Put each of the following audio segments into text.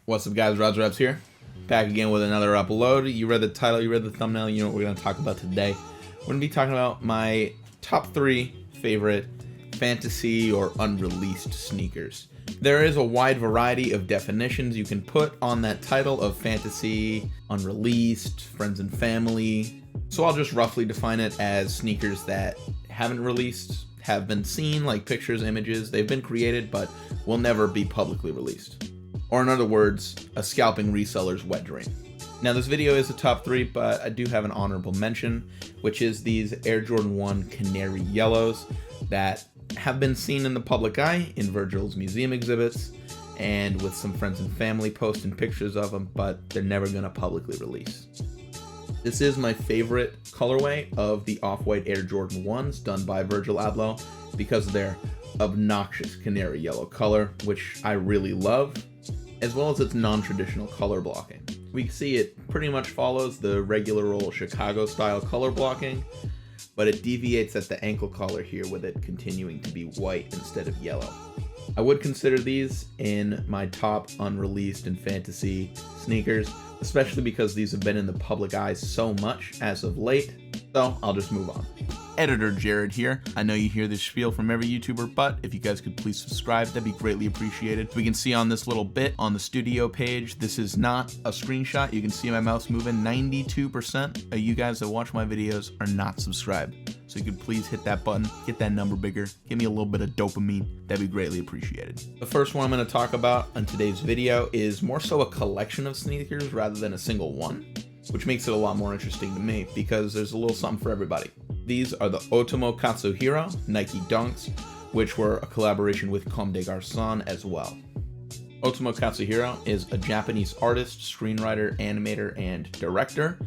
What's up, guys? Roger Reps here, back again with another upload. You read the title, you read the thumbnail, you know what we're going to talk about today. We're going to be talking about my top 3 favorite fantasy or unreleased sneakers. There is a wide variety of definitions you can put on that title of fantasy, unreleased, friends and family. So I'll just roughly define it as sneakers that haven't released, have been seen, like pictures, images, they've been created, but will never be publicly released. Or in other words, a scalping reseller's wet dream. Now this video is a top 3, but I do have an honorable mention, which is these Air Jordan 1 Canary Yellows that have been seen in the public eye in Virgil's museum exhibits and with some friends and family posting pictures of them, but they're never gonna publicly release. This is my favorite colorway of the off-white Air Jordan 1s done by Virgil Abloh because of their obnoxious canary yellow color, which I really love, as well as its non-traditional color blocking. We can see it pretty much follows the regular old Chicago style color blocking, but it deviates at the ankle collar here with it continuing to be white instead of yellow. I would consider these in my top unreleased and fantasy sneakers, especially because these have been in the public eye so much as of late, so I'll just move on. Editor Jared here. I know you hear this spiel from every YouTuber, but if you guys could please subscribe, that'd be greatly appreciated. We can see on this little bit on the studio page, this is not a screenshot. You can see my mouse moving. 92% of you guys that watch my videos are not subscribed. So you could please hit that button, get that number bigger, give me a little bit of dopamine. That'd be greatly appreciated. The first one I'm going to talk about on today's video is more so a collection of sneakers rather than a single one, which makes it a lot more interesting to me because there's a little something for everybody. These are the Otomo Katsuhiro Nike Dunks, which were a collaboration with Comme des Garçons as well. Otomo Katsuhiro is a Japanese artist, screenwriter, animator, and director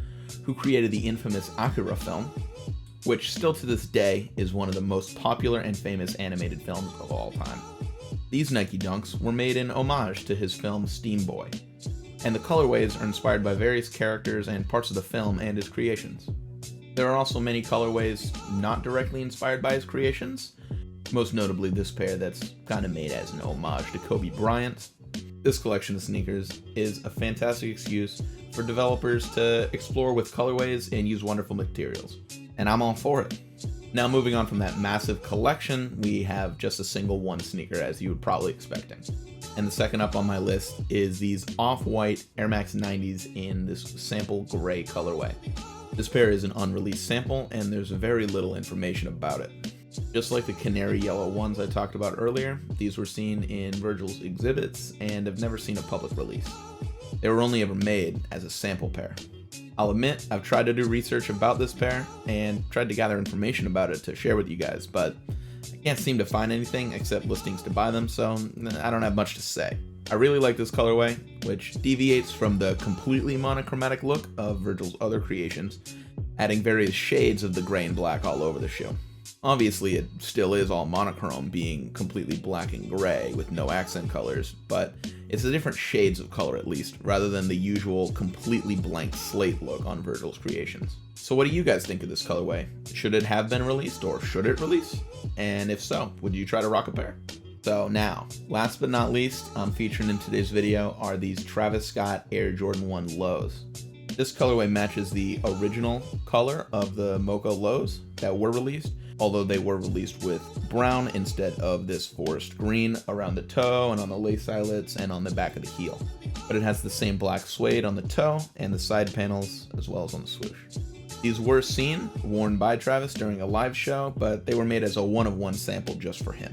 who created the infamous Akira film, which still to this day is one of the most popular and famous animated films of all time. These Nike Dunks were made in homage to his film Steam Boy, and the colorways are inspired by various characters and parts of the film and his creations. There are also many colorways not directly inspired by his creations, most notably this pair that's kind of made as an homage to Kobe Bryant. This collection of sneakers is a fantastic excuse for developers to explore with colorways and use wonderful materials, and I'm all for it. Now moving on from that massive collection, we have just a single one sneaker as you would probably expecting. And the second up on my list is these off-white Air Max 90s in this sample gray colorway. This pair is an unreleased sample and there's very little information about it. Just like the canary yellow ones I talked about earlier, these were seen in Virgil's exhibits and have never seen a public release. They were only ever made as a sample pair. I'll admit, I've tried to do research about this pair and tried to gather information about it to share with you guys, but I can't seem to find anything except listings to buy them, so I don't have much to say. I really like this colorway, which deviates from the completely monochromatic look of Virgil's other creations, adding various shades of the gray and black all over the shoe. Obviously, it still is all monochrome, being completely black and gray with no accent colors, but it's the different shades of color at least, rather than the usual completely blank slate look on Virgil's creations. So what do you guys think of this colorway? Should it have been released, or should it release? And if so, would you try to rock a pair? So now, last but not least, I'm featuring in today's video are these Travis Scott Air Jordan 1 Lows. This colorway matches the original color of the Mocha Lows that were released, although they were released with brown instead of this forest green around the toe and on the lace eyelets and on the back of the heel. But it has the same black suede on the toe and the side panels as well as on the swoosh. These were seen worn by Travis during a live show, but they were made as a one-of-one sample just for him.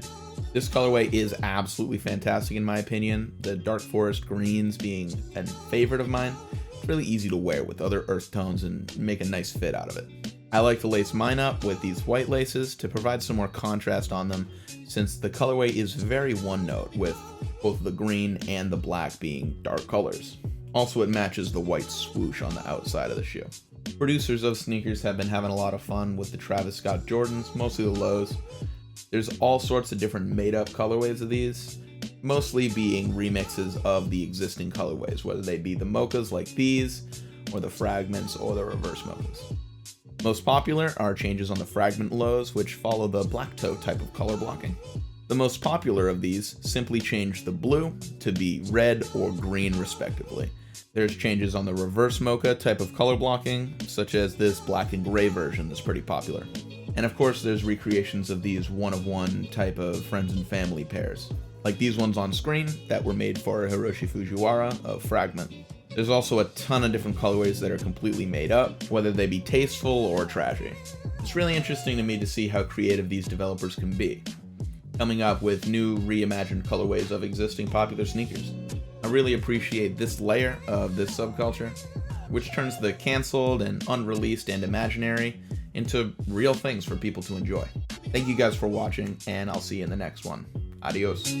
This colorway is absolutely fantastic in my opinion, the dark forest greens being a favorite of mine. It's really easy to wear with other earth tones and make a nice fit out of it. I like to lace mine up with these white laces to provide some more contrast on them, since the colorway is very one note with both the green and the black being dark colors. Also, it matches the white swoosh on the outside of the shoe. Producers of sneakers have been having a lot of fun with the Travis Scott Jordans, mostly the lows. There's all sorts of different made-up colorways of these, mostly being remixes of the existing colorways, whether they be the mochas like these, or the fragments, or the reverse mochas. Most popular are changes on the fragment lows, which follow the black toe type of color blocking. The most popular of these simply change the blue to be red or green respectively. There's changes on the reverse mocha type of color blocking, such as this black and gray version that's pretty popular. And of course there's recreations of these one-of-one type of friends and family pairs, like these ones on screen that were made for Hiroshi Fujiwara of Fragment. There's also a ton of different colorways that are completely made up, whether they be tasteful or trashy. It's really interesting to me to see how creative these developers can be, coming up with new reimagined colorways of existing popular sneakers. I really appreciate this layer of this subculture, which turns the canceled and unreleased and imaginary into real things for people to enjoy. Thank you guys for watching, and I'll see you in the next one. Adios.